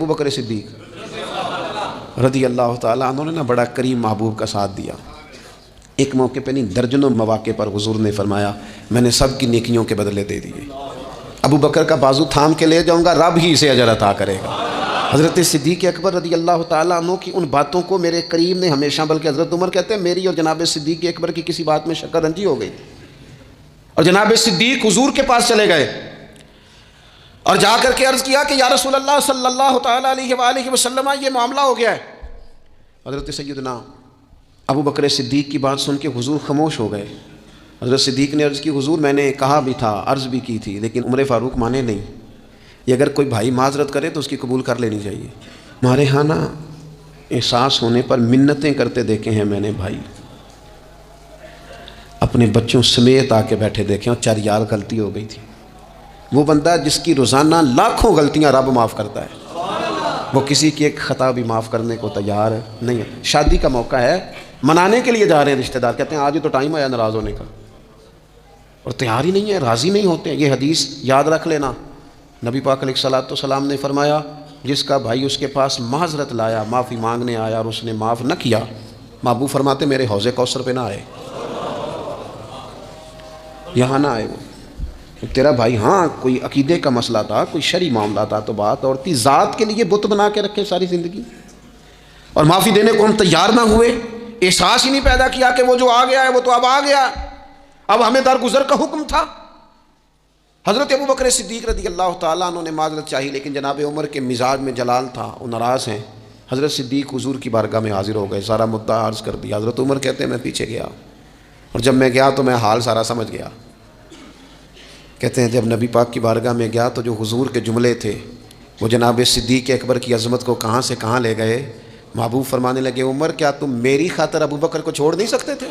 ابو بکر صدیق رضی اللہ تعالیٰ عنہ نے نا بڑا کریم محبوب کا ساتھ دیا. ایک موقع پہ نہیں درجنوں مواقع پر حضور نے فرمایا میں نے سب کی نیکیوں کے بدلے دے دیے. ابو بکر کا بازو تھام کے لے جاؤں گا, رب ہی اسے اجر عطا کرے گا. حضرت صدیق اکبر رضی اللہ تعالیٰ عنہ کی ان باتوں کو میرے کریم نے ہمیشہ, بلکہ حضرت عمر کہتے ہیں میری اور جناب صدیق اکبر کی کسی بات میں شکر رنجی ہو گئی, اور جناب صدیق حضور کے پاس چلے گئے اور جا کر کے عرض کیا کہ یا رسول اللہ صلی اللہ تعالیٰ علیہ وآلہ وسلم یہ معاملہ ہو گیا ہے. حضرت سیدنا ابو بکر صدیق کی بات سن کے حضور خاموش ہو گئے. حضرت صدیق نے عرض کی حضور میں نے کہا بھی تھا, عرض بھی کی تھی, لیکن عمر فاروق مانے نہیں. یہ اگر کوئی بھائی معذرت کرے تو اس کی قبول کر لینی چاہیے. ہمارے ہاں نا احساس ہونے پر منتیں کرتے دیکھے ہیں میں نے بھائی, اپنے بچوں سمیت آ کے بیٹھے دیکھے اور چار یار غلطی ہو گئی تھی. وہ بندہ جس کی روزانہ لاکھوں غلطیاں رب معاف کرتا ہے, وہ کسی کی ایک خطا بھی معاف کرنے کو تیار نہیں ہے. شادی کا موقع ہے, منانے کے لیے جا رہے ہیں رشتہ دار, کہتے ہیں آج تو ٹائم آیا ناراض ہونے کا, اور تیار ہی نہیں ہے, راضی نہیں ہوتے ہیں. یہ حدیث یاد رکھ لینا, نبی پاک علیہ الصلوۃ والسلام نے فرمایا جس کا بھائی اس کے پاس معذرت لایا, معافی مانگنے آیا اور اس نے معاف نہ کیا, محبوب فرماتے میرے حوض کوثر پہ نہ آئے, یہاں نہ آئے. وہ تیرا بھائی ہاں کوئی عقیدے کا مسئلہ تھا, کوئی شرعی معاملہ تھا تو بات اور تھی, ذات کے لیے بت بنا کے رکھے ساری زندگی, اور معافی دینے کو ہم تیار نہ ہوئے. احساس ہی نہیں پیدا کیا کہ وہ جو آ گیا ہے وہ تو اب آ گیا, اب ہمیں درگزر کا حکم تھا. حضرت ابو بکر صدیق رضی اللہ تعالیٰ عنہ نے معذرت چاہی, لیکن جناب عمر کے مزاج میں جلال تھا, وہ ناراض ہیں. حضرت صدیق حضور کی بارگاہ میں حاضر ہو گئے, سارا مدعا عرض کر دیا. حضرت عمر کہتے ہیں میں پیچھے گیا, اور جب میں گیا تو میں حال سارا سمجھ گیا. کہتے ہیں جب نبی پاک کی بارگاہ میں گیا تو جو حضور کے جملے تھے وہ جناب صدیق اکبر کی عظمت کو کہاں سے کہاں لے گئے. محبوب فرمانے لگے عمر کیا تم میری خاطر ابو بکر کو چھوڑ نہیں سکتے تھے؟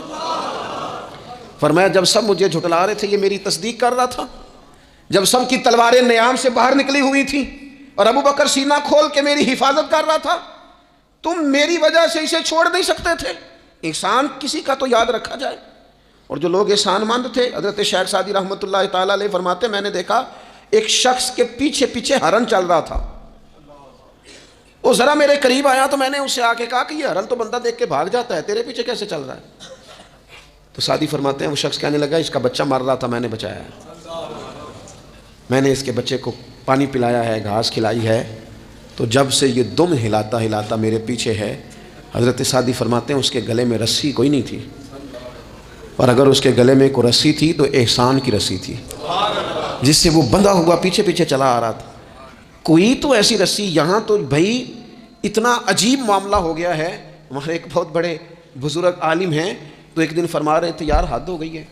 فرمایا جب سب مجھے جھٹلا رہے تھے یہ میری تصدیق کر رہا تھا, جب سب کی تلواریں نیام سے باہر نکلی ہوئی تھیں اور ابو بکر سینہ کھول کے میری حفاظت کر رہا تھا, تم میری وجہ سے اسے چھوڑ نہیں سکتے تھے. احسان کسی کا تو یاد رکھا جائے. اور جو لوگ احسان مند تھے, حضرت شیخ سعدی رحمۃ اللہ تعالیٰ علیہ فرماتے میں نے دیکھا ایک شخص کے پیچھے پیچھے ہرن چل رہا تھا, وہ ذرا میرے قریب آیا تو میں نے اس سے آ کے کہا کہ یہ ہرن تو بندہ دیکھ کے بھاگ جاتا ہے, تیرے پیچھے کیسے چل رہا ہے؟ تو سعدی فرماتے ہیں وہ شخص کہنے لگا اس کا بچہ مر رہا تھا, میں نے بچایا ہے, میں نے اس کے بچے کو پانی پلایا ہے, گھاس کھلائی ہے, تو جب سے یہ دم ہلاتا ہلاتا میرے پیچھے ہے. حضرت سعدی فرماتے ہیں اس کے گلے میں رسی کوئی نہیں تھی, اور اگر اس کے گلے میں کوئی رسی تھی تو احسان کی رسی تھی جس سے وہ بندھا ہوا پیچھے پیچھے چلا آ رہا تھا. کوئی تو ایسی رسی, یہاں تو بھائی اتنا عجیب معاملہ ہو گیا ہے. ہمارے ایک بہت بڑے بزرگ عالم ہیں تو ایک دن فرما رہے تھے یار حد ہو گئی ہے,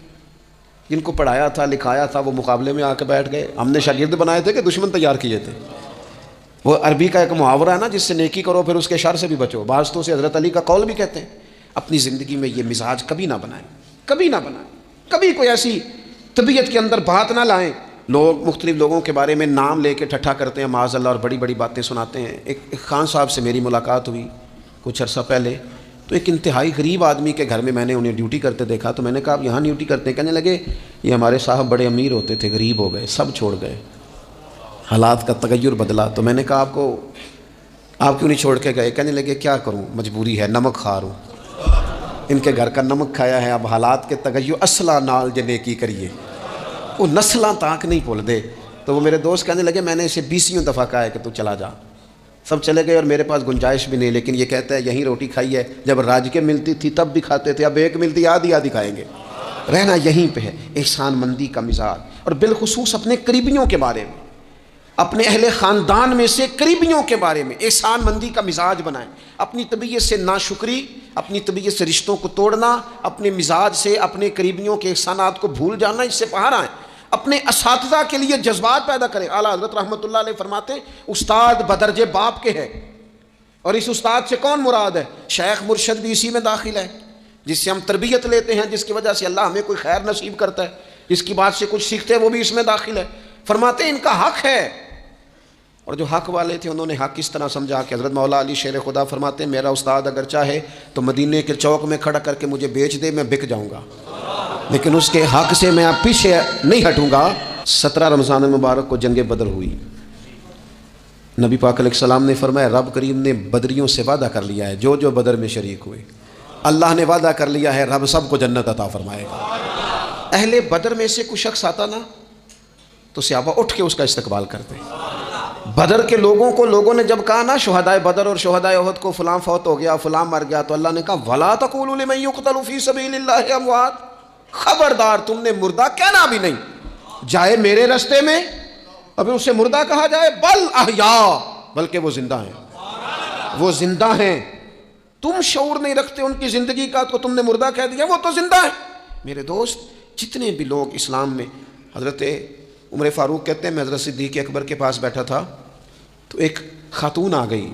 جن کو پڑھایا تھا لکھایا تھا وہ مقابلے میں آ کے بیٹھ گئے, ہم نے شاگرد بنائے تھے کہ دشمن تیار کیے تھے. وہ عربی کا ایک محاورہ ہے نا جس سے نیکی کرو پھر اس کے شر سے بھی بچو. بعض تو سے حضرت علی کا قول بھی کہتے ہیں اپنی زندگی میں یہ مزاج کبھی نہ بنائیں, کبھی نہ بنائیں, کبھی کوئی ایسی طبیعت کے اندر بات نہ لائیں. لوگ مختلف لوگوں کے بارے میں نام لے کے ٹھٹھا کرتے ہیں معاذ اللہ, اور بڑی بڑی باتیں سناتے ہیں. ایک خان صاحب سے میری ملاقات ہوئی کچھ عرصہ پہلے, تو ایک انتہائی غریب آدمی کے گھر میں میں نے انہیں ڈیوٹی کرتے دیکھا. تو میں نے کہا آپ یہاں ڈیوٹی کرتے ہیں؟ کہنے لگے یہ ہمارے صاحب بڑے امیر ہوتے تھے, غریب ہو گئے, سب چھوڑ گئے, حالات کا تغیر بدلا. تو میں نے کہا آپ کیوں نہیں چھوڑ کے گئے؟ کہنے لگے کیا کروں, مجبوری ہے, نمک خار ہوں, ان کے گھر کا نمک کھایا ہے, اب حالات کے تغیر اصلہ نال جے نیکی کریے, وہ نسلاں تاک نہیں بھول دے. تو وہ میرے دوست کہنے لگے میں نے اسے 20 دفعہ کہا ہے کہ تو چلا جا. سب چلے گئے اور میرے پاس گنجائش بھی نہیں, لیکن یہ کہتا ہے یہیں روٹی کھائی ہے, جب راج کے ملتی تھی تب بھی کھاتے تھے, اب ایک ملتی آدھی آدھی کھائیں گے, رہنا یہیں پہ ہے. احسان مندی کا مزاج, اور بالخصوص اپنے قریبیوں کے بارے میں, اپنے اہل خاندان میں سے قریبیوں کے بارے میں احسان مندی کا مزاج بنائیں. اپنی طبیعت سے ناشکری, اپنی طبیعت سے رشتوں کو توڑنا, اپنے مزاج سے اپنے قریبیوں کے احسانات کو بھول جانا, اس سے باہر آئیں. اپنے اساتذہ کے لیے جذبات پیدا کریں. اعلیٰ حضرت رحمۃ اللہ علیہ فرماتے استاد بدرجے باپ کے ہے, اور اس استاد سے کون مراد ہے؟ شیخ مرشد بھی اسی میں داخل ہے, جس سے ہم تربیت لیتے ہیں, جس کی وجہ سے اللہ ہمیں کوئی خیر نصیب کرتا ہے, جس کی بات سے کچھ سیکھتے ہیں وہ بھی اس میں داخل ہے. فرماتے ہیں ان کا حق ہے, اور جو حق والے تھے انہوں نے حق اس طرح سمجھا کہ حضرت مولا علی شیر خدا فرماتے ہیں میرا استاد اگر چاہے تو مدینے کے چوک میں کھڑا کر کے مجھے بیچ دے, میں بک جاؤں گا, لیکن اس کے حق سے میں اب پیچھے نہیں ہٹوں گا. 17 رمضان المبارک کو جنگ بدر ہوئی, نبی پاک علیہ السلام نے فرمایا رب کریم نے بدریوں سے وعدہ کر لیا ہے، جو جو بدر میں شریک ہوئے اللہ نے وعدہ کر لیا ہے رب سب کو جنت عطا فرمائے گا۔ اہل بدر میں سے کوئی شخص آتا نا تو صحابہ اٹھ کے اس کا استقبال کرتے۔ بدر کے لوگوں نے جب کہا نا شہدائے بدر اور شہدائے احد کو فلاں فوت ہو گیا فلاں مر گیا، تو اللہ نے کہا وَلَا تَقُولُوا لِمَن يُقْتَلُ فِي سَبِيلِ اللَّهِ أَمْوَاتٌ، خبردار تم نے مردہ کہنا بھی نہیں، جائے میرے رستے میں ابھی اسے مردہ کہا جائے، بل احیاء، بلکہ وہ زندہ ہیں، وہ زندہ ہیں۔ تم شعور نہیں رکھتے ان کی زندگی کا تو تم نے مردہ کہہ دیا، وہ تو زندہ ہیں۔ میرے دوست جتنے بھی لوگ اسلام میں، حضرت عمر فاروق کہتے ہیں میں حضرت صدیق اکبر کے پاس بیٹھا تھا تو ایک خاتون آ گئی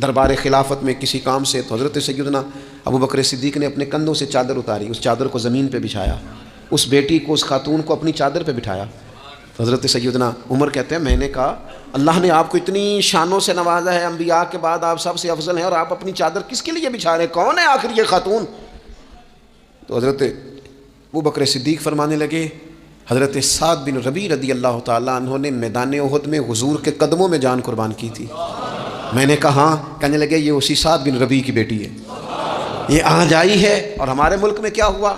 دربار خلافت میں کسی کام سے، تو حضرت سیدنا ابو بکر صدیق نے اپنے کندھوں سے چادر اتاری، اس چادر کو زمین پہ بچھایا، اس بیٹی کو اس خاتون کو اپنی چادر پہ بٹھایا۔ تو حضرت سیدنا عمر کہتے ہیں میں نے کہا اللہ نے آپ کو اتنی شانوں سے نوازا ہے، انبیاء کے بعد آپ سب سے افضل ہیں، اور آپ اپنی چادر کس کے لیے بچھا رہے ہیں؟ کون ہے آخر یہ خاتون؟ تو حضرت ابو بکر صدیق فرمانے لگے حضرت سعد بن ربیع رضی اللہ تعالیٰ عنہ نے میدان احد میں حضور کے قدموں میں جان قربان کی تھی۔ میں نے کہا ہاں، کہنے لگے یہ اسی سعد بن ربیع کی بیٹی ہے، یہ آج آئی ہے۔ اور ہمارے ملک میں کیا ہوا؟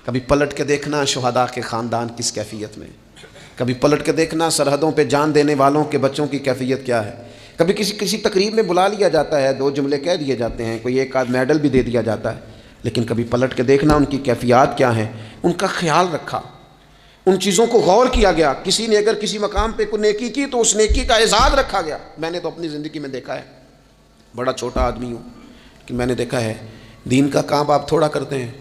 کبھی پلٹ کے دیکھنا شہداء کے خاندان کس کیفیت میں، کبھی پلٹ کے دیکھنا سرحدوں پہ جان دینے والوں کے بچوں کی کیفیت کیا ہے۔ کبھی کسی تقریب میں بلا لیا جاتا ہے، دو جملے کہہ دیے جاتے ہیں، کوئی ایک آدھ میڈل بھی دے دیا جاتا ہے، لیکن کبھی پلٹ کے دیکھنا ان کی کیفیات کیا ہیں، ان کا خیال رکھا، ان چیزوں کو غور کیا گیا۔ کسی نے اگر کسی مقام پہ کوئی نیکی کی تو اس نیکی کا اعزاز رکھا گیا۔ میں نے تو اپنی زندگی میں دیکھا ہے، بڑا چھوٹا آدمی ہوں کہ میں نے دیکھا ہے دین کا کام آپ تھوڑا کرتے ہیں،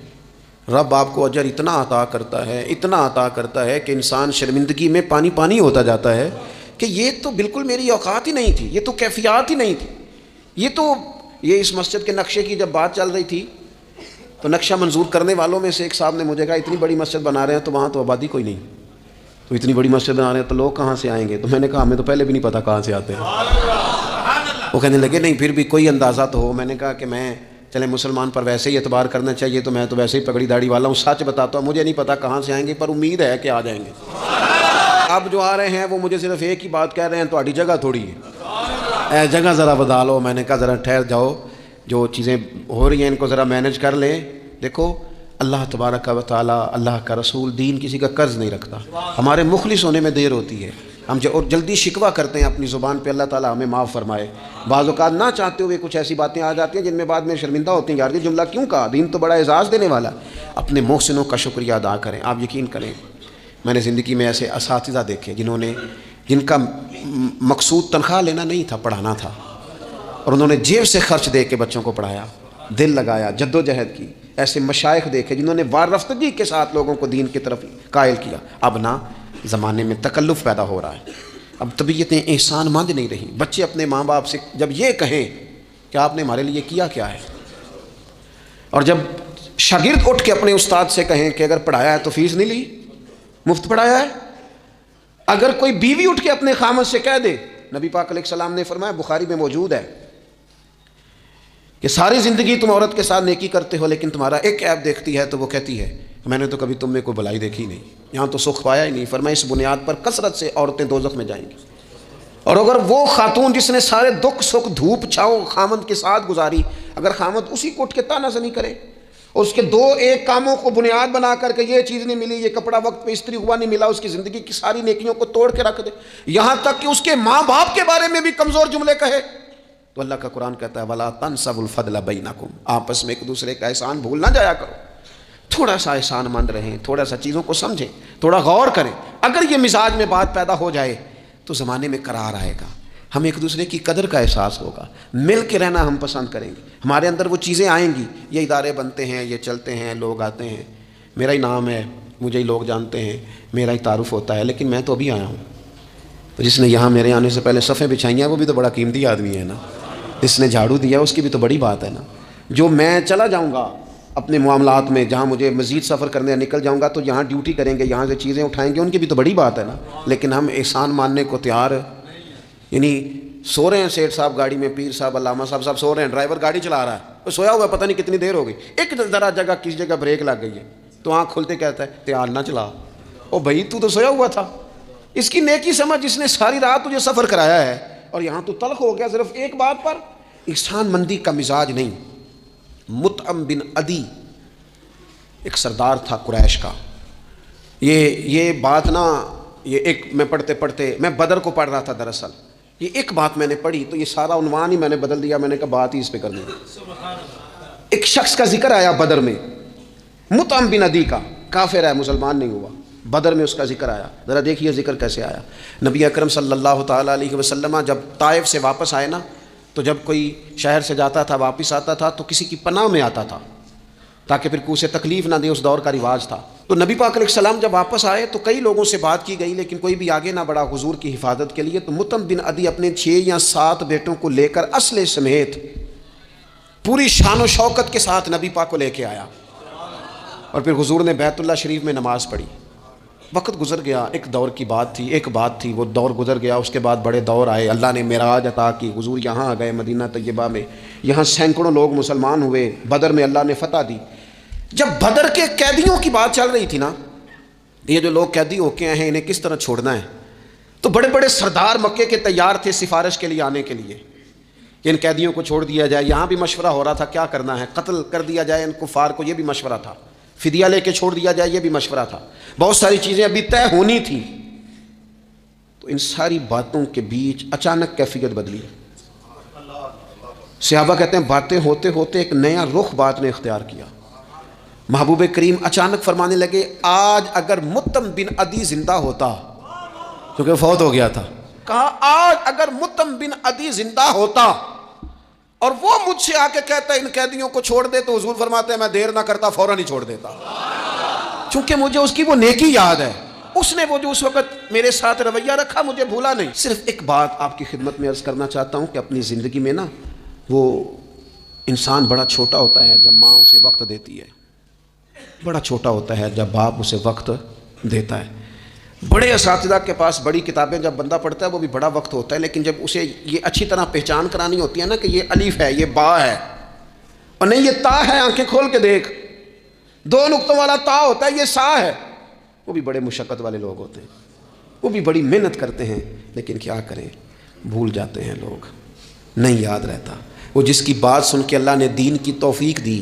رب آپ کو اجر اتنا عطا کرتا ہے، اتنا عطا کرتا ہے کہ انسان شرمندگی میں پانی پانی ہوتا جاتا ہے کہ یہ تو بالکل میری اوقات ہی نہیں تھی، یہ تو کیفیات ہی نہیں تھی۔ یہ اس مسجد کے نقشے کی جب بات چل رہی تھی تو نقشہ منظور کرنے والوں میں سے ایک صاحب نے مجھے کہا اتنی بڑی مسجد بنا رہے ہیں تو وہاں تو آبادی کوئی نہیں، تو اتنی بڑی مسجد بنا رہے ہیں تو لوگ کہاں سے آئیں گے؟ تو میں نے کہا ہمیں تو پہلے بھی نہیں پتا کہاں سے آتے ہیں۔ وہ کہنے لگے نہیں پھر بھی کوئی اندازہ تو ہو۔ میں نے کہا کہ میں چلے مسلمان پر ویسے ہی اعتبار کرنا چاہیے، تو میں تو ویسے ہی پگڑی داڑھی والا ہوں، سچ بتاتا ہوں مجھے نہیں پتا کہاں سے آئیں گے، پر امید ہے کہ آ جائیں گے۔ اب جو آ رہے ہیں وہ مجھے صرف ایک ہی بات کہہ رہے ہیں تہاڈی جگہ تھوڑی ہے، جگہ ذرا بدا لو۔ میں نے کہا ذرا ٹھہر جاؤ، جو چیزیں ہو رہی ہیں ان کو ذرا مینج کر لیں۔ دیکھو اللہ تبارک و تعالیٰ، اللہ کا رسول، دین کسی کا قرض نہیں رکھتا۔ ہمارے مخلص ہونے میں دیر ہوتی ہے، ہم اور جلدی شکوہ کرتے ہیں اپنی زبان پہ، اللہ تعالیٰ ہمیں معاف فرمائے۔ بعض اوقات نہ چاہتے ہوئے کچھ ایسی باتیں آ جاتی ہیں جن میں بعد میں شرمندہ ہوتے ہیں، یار یہ جملہ کیوں کہا، دین تو بڑا اعزاز دینے والا۔ اپنے محسنوں کا شکریہ ادا کریں۔ آپ یقین کریں میں نے زندگی میں ایسے اساتذہ دیکھے جن کا مقصود تنخواہ لینا نہیں تھا، پڑھانا تھا، اور انہوں نے جیب سے خرچ دے کے بچوں کو پڑھایا، دل لگایا، جد و جہد کی۔ ایسے مشائخ دیکھے جنہوں نے وارفتگی کے ساتھ لوگوں کو دین کی طرف قائل کیا۔ اب نہ زمانے میں تکلف پیدا ہو رہا ہے، اب طبیعتیں احسان مند نہیں رہی۔ بچے اپنے ماں باپ سے جب یہ کہیں کہ آپ نے ہمارے لیے کیا کیا ہے، اور جب شاگرد اٹھ کے اپنے استاد سے کہیں کہ اگر پڑھایا ہے تو فیس نہیں لی، مفت پڑھایا ہے۔ اگر کوئی بیوی اٹھ کے اپنے خامد سے کہہ دے، نبی پاک علیہ السلام نے فرمایا، بخاری میں موجود ہے کہ ساری زندگی تم عورت کے ساتھ نیکی کرتے ہو لیکن تمہارا ایک عیب دیکھتی ہے تو وہ کہتی ہے میں نے تو کبھی تم میں کوئی بھلائی دیکھی نہیں، یہاں تو سکھ پایا ہی نہیں۔ فرمایا اس بنیاد پر کثرت سے عورتیں دوزخ میں جائیں گی۔ اور اگر وہ خاتون جس نے سارے دکھ سکھ دھوپ چھاؤں خامد کے ساتھ گزاری، اگر خامد اسی کو اٹھ کے تانا زنی کرے اور اس کے دو ایک کاموں کو بنیاد بنا کر کے یہ چیز نہیں ملی، یہ کپڑا وقت پہ استری ہوا نہیں ملا، اس کی زندگی کی ساری نیکیوں کو توڑ کے رکھ دے، یہاں تک کہ اس کے ماں باپ کے بارے میں بھی کمزور جملے کہے، تو اللہ کا قرآن کہتا ہے وَلَا تَنْسَوُا الْفَضْلَ بَيْنَكُمْ، آپس میں ایک دوسرے کا احسان بھول نہ جایا کرو۔ تھوڑا سا احسان مند رہیں، تھوڑا سا چیزوں کو سمجھیں، تھوڑا غور کریں۔ اگر یہ مزاج میں بات پیدا ہو جائے تو زمانے میں قرار آئے گا، ہمیں ایک دوسرے کی قدر کا احساس ہوگا، مل کے رہنا ہم پسند کریں گے، ہمارے اندر وہ چیزیں آئیں گی۔ یہ ادارے بنتے ہیں، یہ چلتے ہیں، لوگ آتے ہیں، میرا ہی نام ہے، مجھے ہی لوگ جانتے ہیں، میرا ہی تعارف ہوتا ہے، لیکن میں تو ابھی آیا ہوں۔ تو جس نے یہاں میرے آنے سے پہلے صفیں بچھائی ہیں وہ بھی تو بڑا قیمتی آدمی ہے نا، جس نے جھاڑو دیا اس کی بھی تو بڑی بات ہے نا۔ جو میں چلا جاؤں گا اپنے معاملات میں، جہاں مجھے مزید سفر کرنے نکل جاؤں گا تو یہاں ڈیوٹی کریں گے، یہاں سے چیزیں اٹھائیں گے، ان کی بھی تو بڑی بات ہے نا، لیکن ہم احسان ماننے کو تیار، یعنی سو رہے ہیں سیٹھ صاحب گاڑی میں، پیر صاحب، علامہ صاحب سو رہے ہیں، ڈرائیور گاڑی چلا رہا ہے، وہ سویا ہوا ہے، پتہ نہیں کتنی دیر ہو گئی، ایک ذرا جگہ کسی جگہ بریک لگ گئی ہے تو آنکھ کھلتے کہتا ہے تیار نہ چلا، او بھائی تو سویا ہوا تھا۔ اس کی نیکی سمجھ جس نے ساری رات تجھے سفر کرایا ہے اور یہاں تو تلخ ہو گیا صرف ایک بات پر، احسان مندی کا مزاج نہیں۔ مطعم بن عدی ایک سردار تھا قریش کا، یہ بات نا، یہ ایک میں پڑھتے میں بدر کو پڑھ رہا تھا دراصل، یہ ایک بات میں نے پڑھی تو یہ سارا عنوان ہی میں نے بدل دیا، میں نے کہا بات ہی اس پہ کرنی ہے۔ ایک شخص کا ذکر آیا بدر میں، مطعم بن عدی کا، کافر ہے، مسلمان نہیں ہوا، بدر میں اس کا ذکر آیا۔ ذرا دیکھیے ذکر کیسے آیا۔ نبی اکرم صلی اللہ تعالیٰ علیہ وسلم جب طائف سے واپس آئے نا، تو جب کوئی شہر سے جاتا تھا واپس آتا تھا تو کسی کی پناہ میں آتا تھا تاکہ پھر اسے تکلیف نہ دے، اس دور کا رواج تھا۔ تو نبی پاک علیہ السلام جب واپس آئے تو کئی لوگوں سے بات کی گئی لیکن کوئی بھی آگے نہ بڑھا حضور کی حفاظت کے لیے۔ تو مطعم بن عدی اپنے 6 یا 7 بیٹوں کو لے کر اسلحے سمیت پوری شان و شوکت کے ساتھ نبی پاک کو لے کے آیا، اور پھر حضور نے بیت اللہ شریف میں نماز پڑھی۔ وقت گزر گیا، ایک دور کی بات تھی، ایک بات تھی، وہ دور گزر گیا، اس کے بعد بڑے دور آئے، اللہ نے معراج عطا کی، حضور یہاں آ گئے مدینہ طیبہ میں، یہاں سینکڑوں لوگ مسلمان ہوئے، بدر میں اللہ نے فتح دی۔ جب بدر کے قیدیوں کی بات چل رہی تھی نا، یہ جو لوگ قیدی ہو کے ہیں انہیں کس طرح چھوڑنا ہے، تو بڑے بڑے سردار مکے کے تیار تھے سفارش کے لیے آنے کے لیے کہ ان قیدیوں کو چھوڑ دیا جائے۔ یہاں بھی مشورہ ہو رہا تھا کیا کرنا ہے، قتل کر دیا جائے ان کفار کو، یہ بھی مشورہ تھا، فدیہ لے کے چھوڑ دیا جائے، یہ بھی مشورہ تھا، بہت ساری چیزیں ابھی طے ہونی تھی۔ تو ان ساری باتوں کے بیچ اچانک کیفیت بدلی۔ صحابہ کہتے ہیں باتیں ہوتے ہوتے ایک نیا رخ بات نے اختیار کیا۔ محبوب کریم اچانک فرمانے لگے، آج اگر مطعم بن عدی زندہ ہوتا، کیونکہ فوت ہو گیا تھا، کہا آج اگر مطعم بن عدی زندہ ہوتا اور وہ مجھ سے آ کے کہتا ان قیدیوں کو چھوڑ دے، تو حضور فرماتے ہیں میں دیر نہ کرتا، فوراً ہی چھوڑ دیتا، چونکہ مجھے اس کی وہ نیکی یاد ہے، اس نے وہ جو اس وقت میرے ساتھ رویہ رکھا مجھے بھولا نہیں۔ صرف ایک بات آپ کی خدمت میں عرض کرنا چاہتا ہوں کہ اپنی زندگی میں نا، وہ انسان بڑا چھوٹا ہوتا ہے جب ماں اسے وقت دیتی ہے، بڑا چھوٹا ہوتا ہے جب باپ اسے وقت دیتا ہے۔ بڑے اساتذہ کے پاس بڑی کتابیں جب بندہ پڑھتا ہے وہ بھی بڑا وقت ہوتا ہے، لیکن جب اسے یہ اچھی طرح پہچان کرانی ہوتی ہے نا کہ یہ الف ہے، یہ با ہے، اور نہیں یہ تا ہے، آنکھیں کھول کے دیکھ، 2 نقطوں والا تا ہوتا ہے، یہ سا ہے، وہ بھی بڑے مشقت والے لوگ ہوتے ہیں، وہ بھی بڑی محنت کرتے ہیں، لیکن کیا کریں، بھول جاتے ہیں لوگ، نہیں یاد رہتا۔ وہ جس کی بات سن کے اللہ نے دین کی توفیق دی،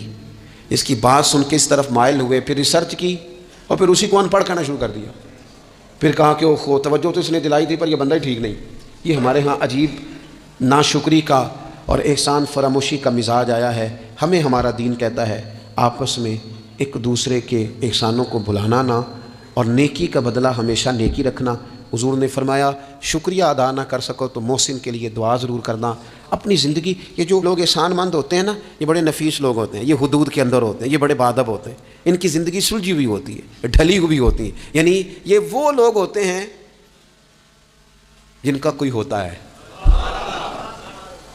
اس کی بات سن کے اس طرف مائل ہوئے، پھر ریسرچ کی اور پھر اسی کو ان پڑھ کرنا شروع کر دیا، پھر کہا کہ وہ توجہ تو اس نے دلائی تھی پر یہ بندہ ہی ٹھیک نہیں۔ یہ ہمارے ہاں عجیب ناشکری کا اور احسان فراموشی کا مزاج آیا ہے۔ ہمیں ہمارا دین کہتا ہے آپس میں ایک دوسرے کے احسانوں کو بھلانا نہ، اور نیکی کا بدلہ ہمیشہ نیکی رکھنا۔ حضور نے فرمایا شکریہ ادا نہ کر سکو تو محسن کے لیے دعا ضرور کرنا۔ اپنی زندگی، یہ جو لوگ احسان مند ہوتے ہیں نا، یہ بڑے نفیس لوگ ہوتے ہیں، یہ حدود کے اندر ہوتے ہیں، یہ بڑے باادب ہوتے ہیں، ان کی زندگی سلجھی ہوئی ہوتی ہے، ڈھلی ہوئی ہوتی ہے، یعنی یہ وہ لوگ ہوتے ہیں جن کا کوئی ہوتا ہے،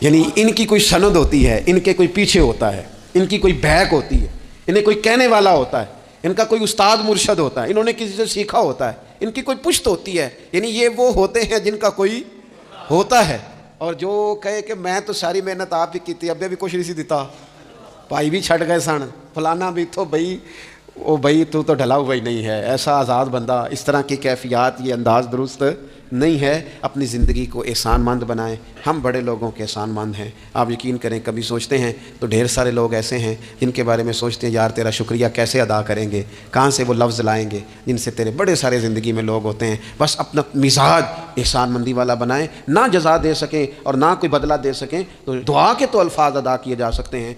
یعنی ان کی کوئی سند ہوتی ہے، ان کے کوئی پیچھے ہوتا ہے، ان کی کوئی بہک ہوتی ہے، انہیں کوئی کہنے والا ہوتا ہے، ان کا کوئی استاد مرشد ہوتا ہے، انہوں نے کسی سے سیکھا ہوتا ہے، ان کی کوئی پشت ہوتی ہے، یعنی یہ وہ ہوتے ہیں جن کا کوئی ہوتا ہے۔ اور جو کہے کہ میں تو ساری محنت آپ بھی کی تھی، ابھی بھی کچھ نہیں سی دیتا، بھائی بھی چھٹ گئے سن، فلانا بھی تو بھائی تو ڈھلا ہوا ہی نہیں ہے، ایسا آزاد بندہ، اس طرح کی کیفیات، یہ انداز درست نہیں ہے۔ اپنی زندگی کو احسان مند بنائیں۔ ہم بڑے لوگوں کے احسان مند ہیں، آپ یقین کریں کبھی سوچتے ہیں تو ڈھیر سارے لوگ ایسے ہیں جن کے بارے میں سوچتے ہیں یار تیرا شکریہ کیسے ادا کریں گے، کہاں سے وہ لفظ لائیں گے جن سے تیرے بڑے سارے زندگی میں لوگ ہوتے ہیں۔ بس اپنا مزاج احسان مندی والا بنائیں، نہ جزا دے سکیں اور نہ کوئی بدلہ دے سکیں تو دعا کے تو الفاظ ادا کیے جا سکتے ہیں۔